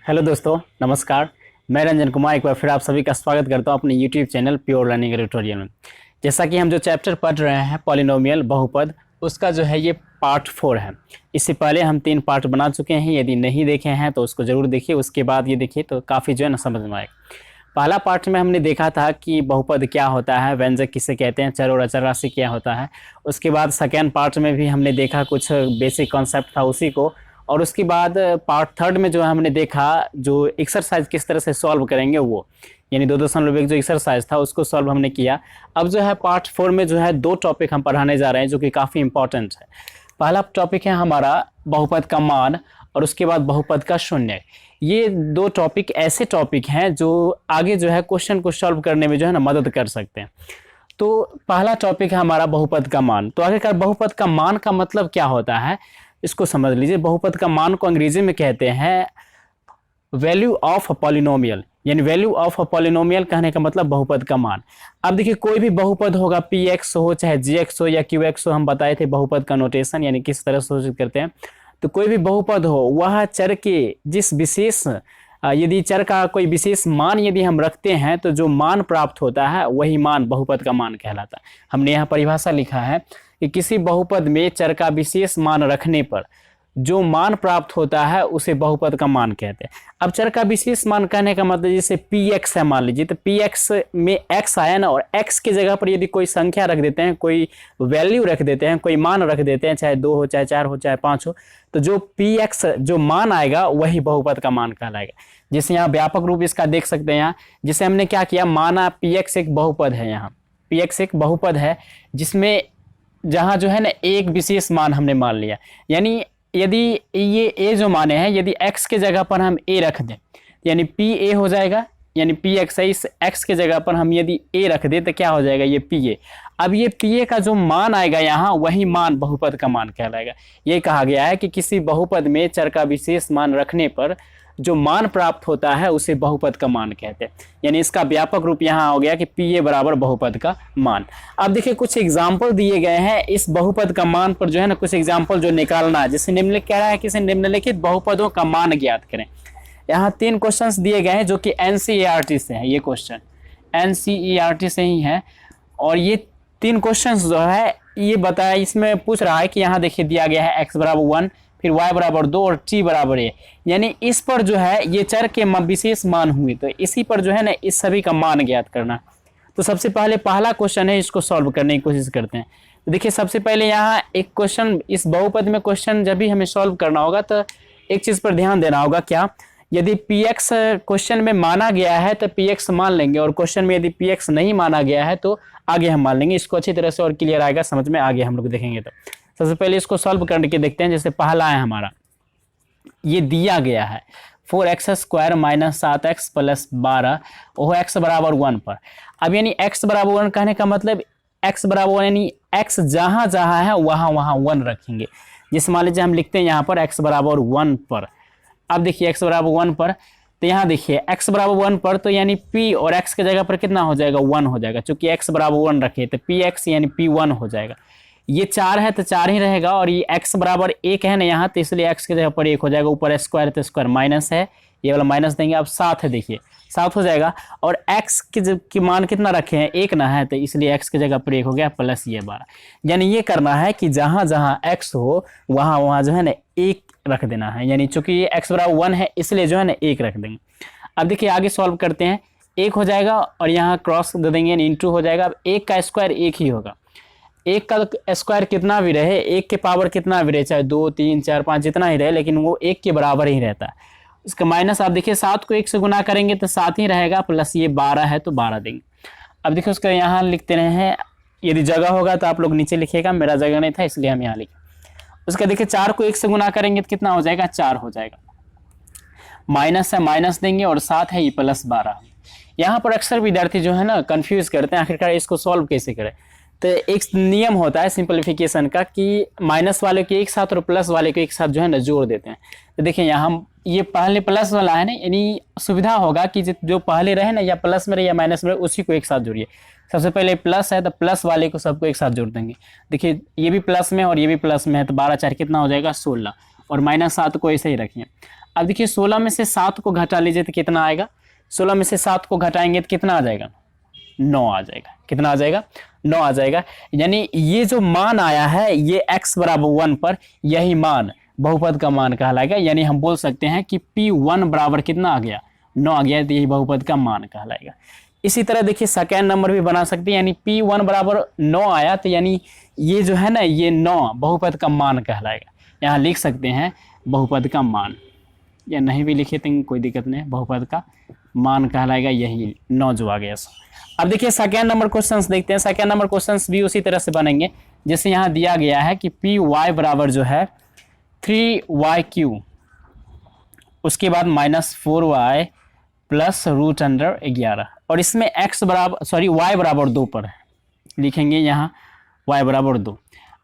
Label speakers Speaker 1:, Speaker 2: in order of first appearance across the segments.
Speaker 1: Hello दोस्तों, नमस्कार। मैं रंजन कुमार एक बार फिर आप सभी का स्वागत करता हूं अपने YouTube channel pure learning tutorial में। जैसा कि हम जो चैप्टर पढ़ रहे हैं पॉलिनोमियल बहुपद, उसका जो है ये पार्ट 4 है। इससे पहले हम 3 पार्ट बना चुके हैं। यदि नहीं देखे हैं तो उसको ज़रूर देखिए, उसके बाद ये देखिए तो काफ़ी जो है ना समझ में आएगा। पहला पार्ट में हमने देखा था कि बहुपद क्या होता है, व्यंजक किसे कहते हैं, चर और अचर राशि क्या होता है। उसके बाद सेकेंड पार्ट में भी हमने देखा कुछ बेसिक कॉन्सेप्ट था उसी को। और उसके बाद पार्ट थर्ड में जो है हमने देखा जो एक्सरसाइज किस तरह से सॉल्व करेंगे वो, यानी 2.1 जो एक्सरसाइज था उसको सॉल्व हमने किया। अब जो है पार्ट 4 में जो है 2 टॉपिक हम पढ़ाने जा रहे हैं जो कि काफ़ी इंपॉर्टेंट है। पहला टॉपिक है हमारा बहुपद का मान और उसके बाद बहुपद का शून्य। ये 2 टॉपिक ऐसे टॉपिक हैं जो आगे जो है क्वेश्चन को सॉल्व करने में जो है ना मदद कर सकते हैं। तो पहला टॉपिक है हमारा बहुपद का मान। तो आखिरकार बहुपद का मान का मतलब क्या होता है इसको समझ लीजिए। बहुपद का मान को अंग्रेजी में कहते हैं वैल्यू ऑफ अ पॉलिनोमियल, यानी वैल्यू ऑफ अ पॉलिनोमियल कहने का मतलब बहुपद का मान। अब देखिए कोई भी बहुपद होगा, पी एक्स हो चाहे जी एक्स हो या क्यू एक्स हो, हम बताए थे बहुपद का नोटेशन यानी किस तरह से सूचित करते हैं। तो कोई भी बहुपद हो वह चर के जिस विशेष यदि चर का कोई विशेष मान यदि हम रखते हैं तो जो मान प्राप्त होता है वही मान बहुपद का मान कहलाता है। हमने यहाँ परिभाषा लिखा है कि किसी बहुपद में चर का विशेष मान रखने पर जो मान प्राप्त होता है उसे बहुपद का मान कहते हैं। अब चर का विशेष मान कहने का मतलब जैसे पी एक्स है, मान लीजिए तो पी एक्स में एक्स आया ना, और एक्स की जगह पर यदि कोई संख्या रख देते हैं, कोई वैल्यू रख देते हैं, कोई मान रख देते हैं, चाहे 2 हो चाहे 4 हो चाहे 5 हो, तो जो पी एक्स जो मान आएगा वही बहुपद का मान कहलाएगा। जैसे यहाँ व्यापक रूप इसका देख सकते हैं। यहाँ जिसे हमने क्या किया, माना पी एक्स एक बहुपद है, यहाँ पी एक्स एक बहुपद है जिसमें जहाँ जो है ना एक विशेष मान हमने मान लिया। यानी यदि ये ए जो माने हैं यदि x के जगह पर हम a रख दें यानी पी ए हो जाएगा, यानी पी एक्स है, इस x के जगह पर हम यदि a रख दें तो क्या हो जाएगा ये पी ए। अब ये पी ए का जो मान आएगा यहाँ वही मान बहुपद का मान कहलाएगा। ये कहा गया है कि किसी बहुपद में चर का विशेष मान रखने पर जो मान प्राप्त होता है उसे बहुपद का मान कहते हैं। यानी इसका व्यापक रूप यहाँ हो गया कि पी ए बराबर बहुपद का मान। अब देखिए कुछ एग्जाम्पल दिए गए हैं इस बहुपद का मान पर जो है ना, कुछ एग्जाम्पल जो निकालना है। जैसे निम्नलिखित कह रहा है कि निम्नलिखित बहुपदों का मान ज्ञात करें। यहाँ 3 क्वेश्चंस दिए गए हैं जो कि एनसीईआरटी से है। ये क्वेश्चन एनसीईआरटी से ही है और ये 3 क्वेश्चंस जो है ये बताया, इसमें पूछ रहा है कि यहाँ देखिए दिया गया है x बराबर 1, फिर y बराबर 2 और t बराबर a, यानी इस पर जो है ये चर के विशेष मान हुए, तो इसी पर जो है ना इस सभी का मान ज्ञात करना। तो सबसे पहले पहला क्वेश्चन है, इसको सॉल्व करने की कोशिश करते हैं। तो देखिए सबसे पहले यहाँ एक क्वेश्चन, इस बहुपद में क्वेश्चन जब भी हमें सॉल्व करना होगा तो एक चीज़ पर ध्यान देना होगा। क्या, यदि पी एक्स क्वेश्चन में माना गया है तो पी एक्स मान लेंगे, और क्वेश्चन में यदि पी एक्स नहीं माना गया है तो आगे हम मान लेंगे। इसको अच्छी तरह से और क्लियर आएगा समझ में, आगे हम लोग देखेंगे। तो सबसे पहले इसको सॉल्व करके देखते हैं। जैसे पहला है हमारा, ये दिया गया है 4x² माइनस 7x प्लस 12 वो x बराबर 1 पर। अब यानी x बराबर 1 कहने का मतलब x बराबर 1 यानी x जहाँ जहाँ है वहाँ वहाँ 1 रखेंगे। जैसे मान लीजिए हम लिखते हैं यहाँ पर x बराबर 1 पर। अब देखिए x बराबर 1 पर, तो यहाँ देखिए x बराबर 1 पर, तो यानी p और x के जगह पर कितना हो जाएगा 1 हो जाएगा। चूंकि x बराबर 1 रखे तो px यानी p1 हो जाएगा। ये 4 है तो 4 ही रहेगा, और ये x बराबर 1 है ना यहाँ, तो इसलिए x की जगह पर 1 हो जाएगा। ऊपर स्क्वायर तो स्क्वायर माइनस है, ये वाला माइनस देंगे। अब 7 है, देखिए 7 हो जाएगा, और x की मान कितना रखे हैं 1 ना है, तो इसलिए x की जगह पर 1 हो गया प्लस ये 12। यानी ये करना है कि जहाँ जहाँ x हो वहाँ वहाँ जो है ना 1 रख देना है। यानी चूंकि ये x बराबर 1 है इसलिए जो है ना 1 रख देंगे। अब देखिए आगे सॉल्व करते हैं। 1 हो जाएगा और यहाँ क्रॉस दे देंगे यानी इंटू हो जाएगा। अब 1 का स्क्वायर 1 ही होगा, 1 का स्क्वायर कितना भी रहे, 1 के पावर कितना भी रहे, चाहे 2 3 4 5 जितना ही रहे, लेकिन वो 1 के बराबर ही रहता है। इसका माइनस आप देखिए 7 को 1 से गुना करेंगे तो 7 ही रहेगा, प्लस ये 12 है तो 12 देंगे। अब देखिए उसका यहाँ लिखते रहे हैं, यदि जगह होगा तो आप लोग नीचे लिखिएगा, मेरा जगह नहीं था इसलिए हम यहाँ लिखे। उसका देखिए 4 को 1 से गुना करेंगे तो कितना हो जाएगा 4 हो जाएगा। माइनस है माइनस देंगे और 7 है ये प्लस 12। यहाँ पर अक्सर विद्यार्थी जो है ना कंफ्यूज करते हैं आखिरकार इसको सॉल्व कैसे करें। तो एक नियम होता है सिंपलीफिकेशन का कि माइनस वाले के एक साथ और प्लस वाले के एक साथ जो है ना जोड़ देते हैं। तो देखिए यहाँ हम ये पहले प्लस वाला है ना, यानी सुविधा होगा कि जो पहले रहे ना या प्लस में रहे या माइनस में रहे उसी को एक साथ जोड़िए। सबसे पहले प्लस है तो प्लस वाले को सबको एक साथ जोड़ देंगे। देखिए ये भी प्लस में और ये भी प्लस में है, तो 12 4 कितना हो जाएगा 16, और -7 को ऐसे ही रखिए। अब देखिए 16 में से 7 को घटा लीजिए तो कितना आएगा, 16 में से 7 को घटाएंगे तो कितना आ जाएगा, 9 आ जाएगा। कितना आ जाएगा, 9 आ जाएगा। यानी ये जो मान आया है ये x बराबर 1 पर, यही मान बहुपद का मान कहलाएगा। यानी हम बोल सकते हैं कि P1 बराबर कितना आ गया, 9 आ गया, तो यही बहुपद का मान कहलाएगा। इसी तरह देखिए सेकेंड नंबर भी बना सकते हैं, यानी P1 बराबर 9 आया तो यानी ये जो है ना ये 9 बहुपद का मान कहलाएगा। यहाँ लिख सकते हैं बहुपद का मान, या नहीं भी लिखे तो कोई दिक्कत नहीं, बहुपद का मान कहलाएगा यही 9 जो आ गया। अब देखिए सेकेंड नंबर क्वेश्चंस देखते हैं। सेकेंड नंबर क्वेश्चंस भी उसी तरह से बनेंगे जैसे यहाँ दिया गया है कि Py बराबर जो है 3y3, उसके बाद -4y प्लस √11, और इसमें x बराबर y बराबर 2 पर है, लिखेंगे यहाँ y बराबर 2।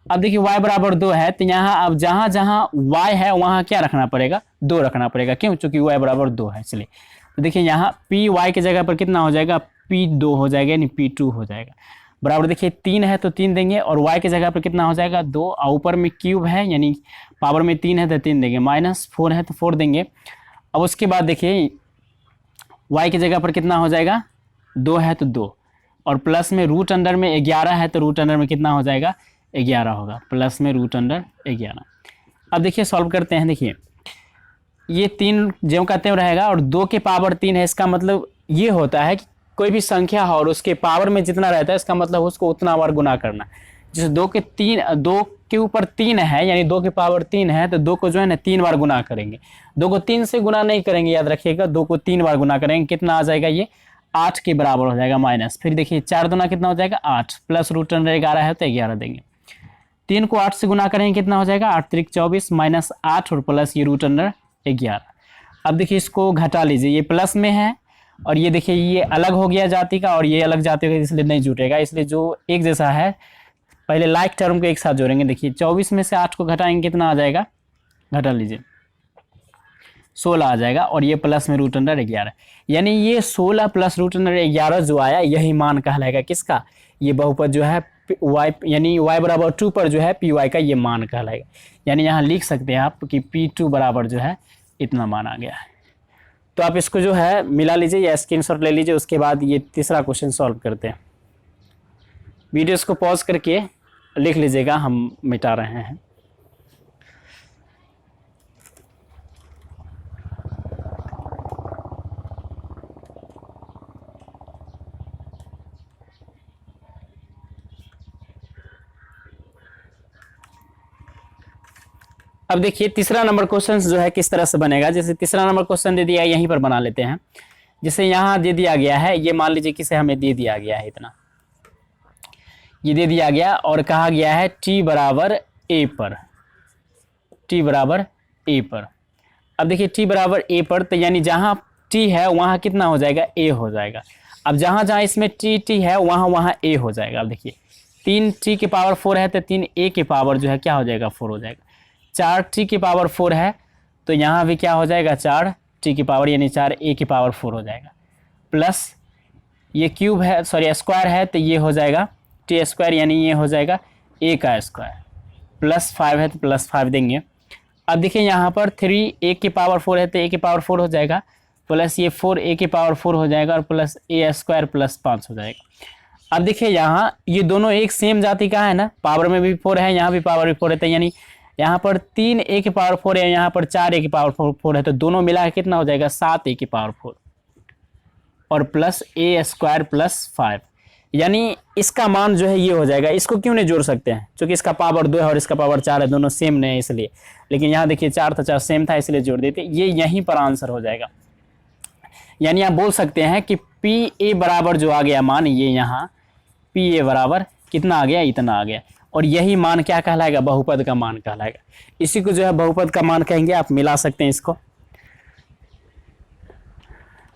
Speaker 1: अब देखिए y बराबर 2 है तो यहाँ अब जहाँ जहाँ y है वहाँ क्या रखना पड़ेगा, 2 रखना पड़ेगा। क्यों, चूंकि y बराबर 2 है इसलिए। तो देखिए यहाँ Py की जगह पर कितना हो जाएगा, P2 हो जाएगा, यानी P2 हो जाएगा। बराबर देखिए 3 है तो 3 देंगे, और y की जगह पर कितना हो जाएगा 2, और ऊपर में क्यूब है यानी पावर में 3 है तो 3 देंगे, -4 है तो 4 देंगे। अब उसके बाद देखिए y की जगह पर कितना हो जाएगा, 2 है तो 2, और प्लस में √अंडर में 11 है तो √अंडर में कितना हो जाएगा, 11 होगा, प्लस में √11। अब देखिए सॉल्व करते हैं। देखिए ये 3 ज्यों का त्यों रहेगा, और 2 के पावर 3 है, इसका मतलब ये होता है कि कोई भी संख्या हो और उसके पावर में जितना रहता है इसका मतलब उसको उतना बार गुना करना। जैसे 2 के ऊपर 3 है, यानी 2 के पावर 3 है तो 2 को जो है ना 3 बार गुना करेंगे। 2 को 3 से गुना नहीं करेंगे, याद रखिएगा, 2 को 3 बार गुना करेंगे, कितना आ जाएगा, ये 8 के बराबर हो जाएगा माइनस। फिर देखिए 4 दूना कितना हो जाएगा 8, प्लस √11 है तो 11 देंगे। 3 को 8 से गुना करेंगे कितना हो जाएगा, 8 3 24 -8 और प्लस ये √11। अब देखिए इसको घटा लीजिए, ये प्लस में है और ये देखिए ये अलग हो गया जाति का और ये अलग जाति का, इसलिए नहीं जुटेगा, इसलिए जो एक जैसा है पहले लाइक टर्म को एक साथ जोड़ेंगे। देखिए 24 में से 8 को घटाएंगे कितना आ जाएगा, घटा लीजिए 16 आ जाएगा, और ये प्लस में √11, यानी ये 16 प्लस √11 जो आया यही मान कहलाएगा किसका, ये बहुपद जो है y, यानी y बराबर 2 पर जो है Py का ये मान कहलाएगा। यानी यहाँ लिख सकते हैं आप कि P2 बराबर जो है इतना मान आ गया है। तो आप इसको जो है मिला लीजिए या स्क्रीनशॉट ले लीजिए, उसके बाद ये तीसरा क्वेश्चन सॉल्व करते हैं। वीडियोस को पॉज करके लिख लीजिएगा, हम मिटा रहे हैं। अब देखिए तीसरा नंबर क्वेश्चन जो है किस तरह से बनेगा। जैसे तीसरा नंबर क्वेश्चन दे दिया है, यहीं पर बना लेते हैं। जैसे यहाँ दे दिया गया है, ये मान लीजिए किसे हमें दे दिया गया है, इतना ये दे दिया गया और कहा गया है t बराबर a पर, t बराबर a पर। अब देखिए t बराबर a पर, तो यानी जहाँ t है वहाँ कितना हो जाएगा, a हो जाएगा। अब जहाँ जहाँ इसमें t है वहाँ वहाँ a हो जाएगा। अब देखिए 3t के पावर 4 है तो 3a के पावर जो है क्या हो जाएगा, 4 हो जाएगा। 4t के पावर 4 है तो यहाँ भी क्या हो जाएगा, 4t की पावर यानी 4a की पावर 4 हो जाएगा, प्लस ये क्यूब है, सॉरी स्क्वायर है तो ये हो जाएगा t स्क्वायर, यानी ये हो जाएगा a का स्क्वायर, प्लस 5 है तो प्लस 5 देंगे। अब देखिए यहाँ पर 3a की पावर 4 है तो a की पावर 4 हो जाएगा, प्लस ये 4a की पावर 4 हो जाएगा, और प्लस a स्क्वायर प्लस 5 हो जाएगा। अब देखिए यहाँ ये दोनों एक सेम जाति का है ना, पावर में भी 4 है, यहाँ भी पावर भी 4 है, तो यानी यहाँ पर 3a की पावर 4 है, यहाँ पर 4a की पावर 4 है, तो दोनों मिला के कितना हो जाएगा, 7a की पावर 4 और प्लस a स्क्वायर प्लस 5, यानी इसका मान जो है ये हो जाएगा। इसको क्यों नहीं जोड़ सकते हैं, क्योंकि इसका पावर 2 है और इसका पावर 4 है, दोनों सेम नहीं है इसलिए, लेकिन यहाँ देखिए 4 था 4 सेम था इसलिए जोड़ देते, ये यहीं पर आंसर हो जाएगा। यानी आप बोल सकते हैं कि P बराबर जो आ गया मान, ये यहाँ P बराबर कितना आ गया, इतना आ गया, और यही मान क्या कहलाएगा, बहुपद का मान कहलाएगा। इसी को जो है बहुपद का मान कहेंगे, आप मिला सकते हैं इसको।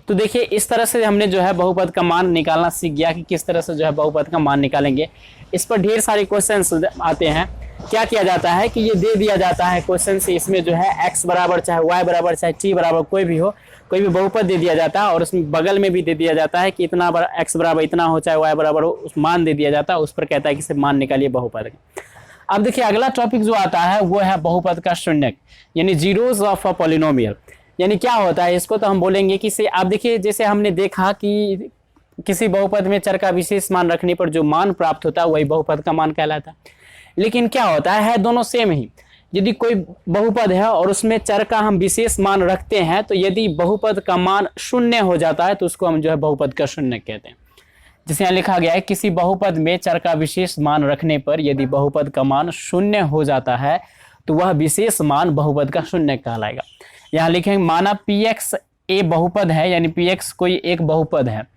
Speaker 1: तो देखिए इस तरह से हमने जो है बहुपद का मान निकालना सीख गया कि किस तरह से जो है बहुपद का मान निकालेंगे। इस पर ढेर सारे क्वेश्चंस आते हैं। क्या किया जाता है कि ये दे दिया जाता है क्वेश्चन से, इसमें जो है x बराबर चाहे y बराबर चाहे t बराबर कोई भी हो, कोई भी बहुपद दे दिया जाता है, और उसमें बगल में भी दे दिया जाता है कि इतना x बराबर इतना हो चाहे y बराबर हो, उस मान दे दिया जाता है, उस पर कहता है कि इसे मान निकालिए बहुपद का। अब देखिए अगला टॉपिक जो आता है वो है बहुपद का शून्यक, यानी जीरोस ऑफ अ पॉलिनोमियल। यानी क्या होता है इसको तो हम बोलेंगे कि से आप देखिए जैसे हमने देखा कि किसी बहुपद में चर का विशेष मान रखने पर जो मान प्राप्त होता है वही बहुपद का मान कहलाता है। लेकिन क्या होता है दोनों सेम ही। यदि कोई बहुपद है और उसमें चर का हम विशेष मान रखते हैं तो यदि बहुपद का मान शून्य हो जाता है तो उसको हम जो है बहुपद का शून्य कहते हैं। जैसे यहाँ लिखा गया है किसी बहुपद में चर का विशेष मान रखने पर यदि बहुपद का मान शून्य हो जाता है तो वह विशेष मान बहुपद का शून्य कहलाएगा। यहाँ लिखेंगे माना px ए बहुपद है, यानी px कोई एक बहुपद है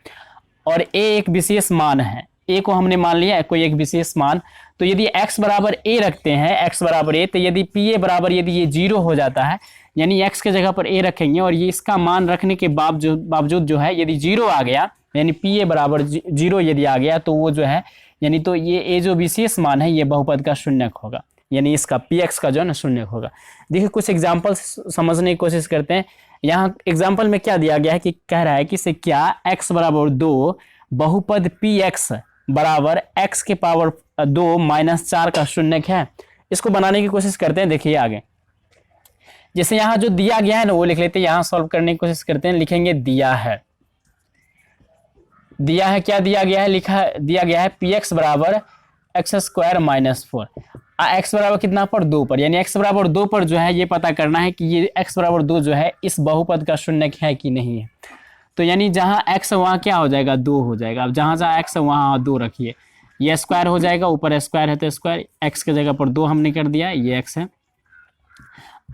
Speaker 1: और a एक विशेष मान है, a को हमने मान लिया है कोई एक विशेष मान। तो यदि x बराबर a रखते हैं, x बराबर a, तो यदि pa बराबर यदि ये 0 हो जाता है, यानी x के जगह पर a रखेंगे और ये इसका मान रखने के बावजूद जो है यदि 0 आ गया, यानी pa बराबर 0 यदि आ गया तो वो जो है यानी तो ये a जो विशेष मान है ये बहुपद का शून्यक होगा, यानी इसका px का जो है ना शून्यक होगा। देखिए कुछ एग्जाम्पल समझने की कोशिश करते हैं। यहाँ एग्जाम्पल में क्या दिया गया है कि कह रहा है कि से क्या x बराबर 2 बहुपद px बराबर x के पावर 2 माइनस 4 का शून्यक है। इसको बनाने की कोशिश करते हैं। देखिए आगे जैसे यहाँ जो दिया गया है ना वो लिख लेते हैं, यहाँ सॉल्व करने की कोशिश करते हैं। लिखेंगे दिया है क्या दिया गया है, दिया गया है px बराबर एक्स स्क्वायर माइनस 4, एक्स बराबर कितना पर 2 पर, यानी x बराबर 2 पर जो है ये पता करना है कि ये x बराबर 2 जो है इस बहुपद का शून्यक है कि नहीं है। तो यानी जहाँ x वहाँ क्या हो जाएगा 2 हो जाएगा। अब जहाँ जहाँ x वहाँ 2 रखिए, ये स्क्वायर हो जाएगा, ऊपर स्क्वायर है तो स्क्वायर, x के जगह पर 2 हमने कर दिया, ये x है।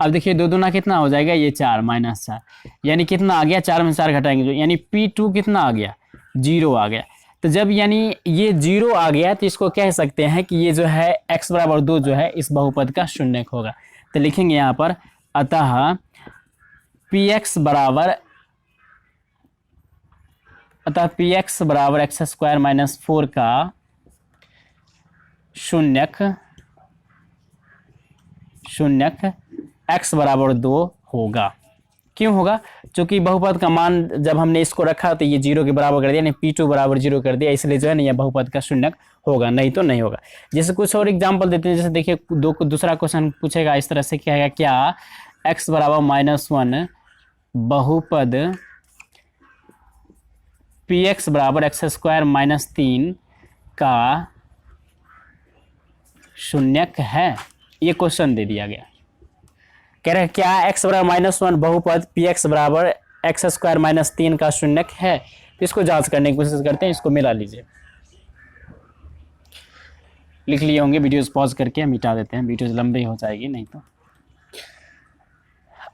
Speaker 1: अब देखिए 2 दूना कितना हो जाएगा, ये 4 माइनस 4, यानी कितना आ गया 4 में 4 घटाएंगे यानी p2 कितना आ गया 0 आ गया। तो जब यानी ये 0 आ गया तो इसको कह सकते हैं कि ये जो है x बराबर 2 जो है इस बहुपद का शून्यक होगा। तो लिखेंगे यहाँ पर अतः px बराबर एक्स स्क्वायर माइनस 4 का शून्यक x बराबर 2 होगा। क्यों होगा? क्योंकि बहुपद का मान जब हमने इसको रखा तो ये 0 के बराबर कर दिया, यानी p2 बराबर 0 कर दिया, इसलिए जो है ना यह बहुपद का शून्यक होगा, नहीं तो नहीं होगा। जैसे कुछ और एग्जांपल देते हैं, जैसे देखिए दूसरा क्वेश्चन पूछेगा इस तरह से, कहेगा क्या x बराबर -1 बहुपद px बराबर एक्स स्क्वायर माइनस 3 का शून्यक है। ये क्वेश्चन दे दिया गया, कह रहे हैं क्या x बराबर -1 बहुपद px बराबर एक्स स्क्वायर माइनस 3 का शून्यक है। तो इसको जांच करने की कोशिश करते हैं, इसको मिला लीजिए। लिख लिए होंगे, वीडियोस पॉज करके हम मिटा देते हैं, वीडियोस लंबी हो जाएगी नहीं तो।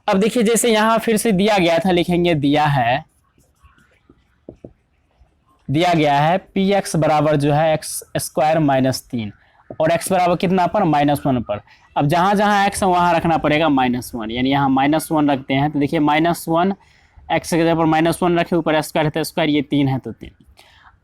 Speaker 1: अब देखिए जैसे यहाँ फिर से दिया गया था, लिखेंगे दिया गया है px बराबर जो है एक्स स्क्वायर माइनस 3 और x बराबर कितना पर -1 पर। अब जहाँ जहाँ x है वहाँ रखना पड़ेगा -1, यानी यहाँ -1 रखते हैं। तो देखिए -1 x के जगह पर -1 रखे, ऊपर स्क्वायर है तो स्क्वायर, ये 3 है तो 3।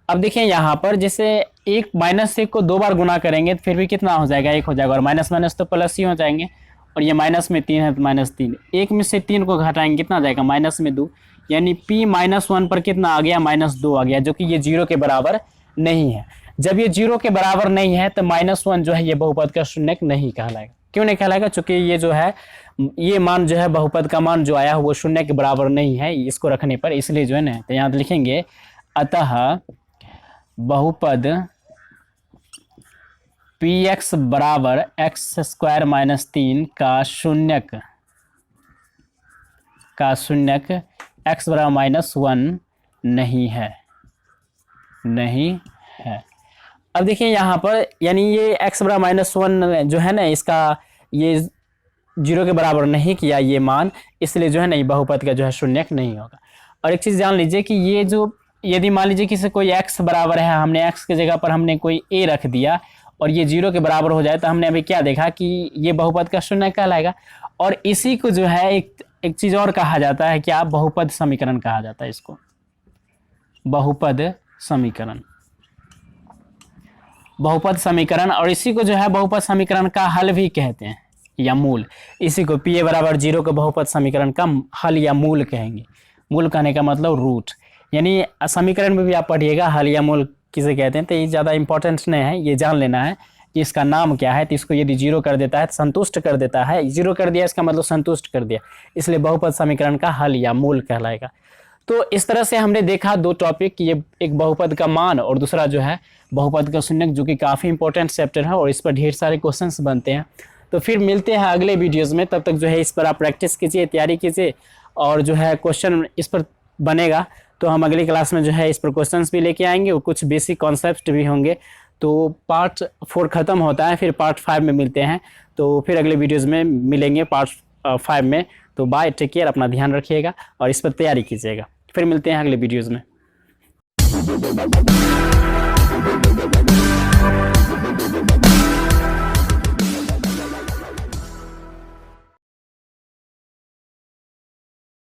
Speaker 1: अब देखिए यहाँ पर जैसे -1 को 2 बार गुना करेंगे तो फिर भी कितना हो जाएगा, 1 हो जाएगा, और माइनस माइनस तो प्लस ही हो जाएंगे, और ये माइनस में 3 है तो -3। 1 में से 3 को घटाएंगे कितना आ जाएगा, माइनस में 2, यानी p -1 पर कितना आ गया, -2 आ गया, जो कि ये 0 के बराबर नहीं है। जब ये 0 के बराबर नहीं है तो -1 जो है ये बहुपद का शून्यक नहीं कहलाएगा। क्यों नहीं कहलाएगा? चूंकि ये जो है ये मान जो है बहुपद का मान जो आया वो शून्य के बराबर नहीं है इसको रखने पर, इसलिए जो है ना, तो यहाँ लिखेंगे अतः बहुपद px बराबर एक्स स्क्वायर माइनस 3 का शून्यक x बराबर -1 नहीं है। अब देखिए यहाँ पर यानी ये x बराबर -1 जो है ना, इसका ये 0 के बराबर नहीं किया ये मान, इसलिए जो है ना ये बहुपद का जो है शून्यक नहीं होगा। और एक चीज़ जान लीजिए कि ये जो यदि मान लीजिए किसी कोई x बराबर है, हमने x के जगह पर हमने कोई a रख दिया और ये 0 के बराबर हो जाए तो हमने अभी क्या देखा कि ये बहुपद का शून्यक कहलाएगा। और इसी को जो है एक चीज़ और कहा जाता है, क्या बहुपद समीकरण कहा जाता है इसको, बहुपद समीकरण। और इसी को जो है बहुपद समीकरण का हल भी कहते हैं या मूल। इसी को pa बराबर 0 के बहुपद समीकरण का हल या मूल कहेंगे। मूल कहने का मतलब रूट, यानी समीकरण में भी आप पढ़िएगा हल या मूल किसे कहते हैं, तो ये ज़्यादा इंपॉर्टेंट नहीं है, ये जान लेना है कि इसका नाम क्या है, तो इसको यदि जीरो कर देता है तो संतुष्ट कर देता है, जीरो कर दिया इसका मतलब संतुष्ट कर दिया, इसलिए बहुपद समीकरण का हल या मूल कहलाएगा। तो इस तरह से हमने देखा दो टॉपिक, ये एक बहुपद का मान और दूसरा जो है बहुपद का शून्यक, जो कि काफ़ी इंपॉर्टेंट चैप्टर है और इस पर ढेर सारे क्वेश्चंस बनते हैं। तो फिर मिलते हैं अगले वीडियोज़ में, तब तक जो है इस पर आप प्रैक्टिस कीजिए, तैयारी कीजिए, और जो है क्वेश्चन इस पर बनेगा तो हम अगली क्लास में जो है इस पर क्वेश्चंस भी लेके आएंगे और कुछ बेसिक कॉन्सेप्ट भी होंगे। तो पार्ट 4 ख़त्म होता है, फिर पार्ट 5 में मिलते हैं। तो फिर अगले वीडियोज़ में मिलेंगे पार्ट 5 में। तो बाय, टेक केयर, अपना ध्यान रखिएगा और इस पर तैयारी कीजिएगा। फिर मिलते हैं अगले वीडियोज़ में।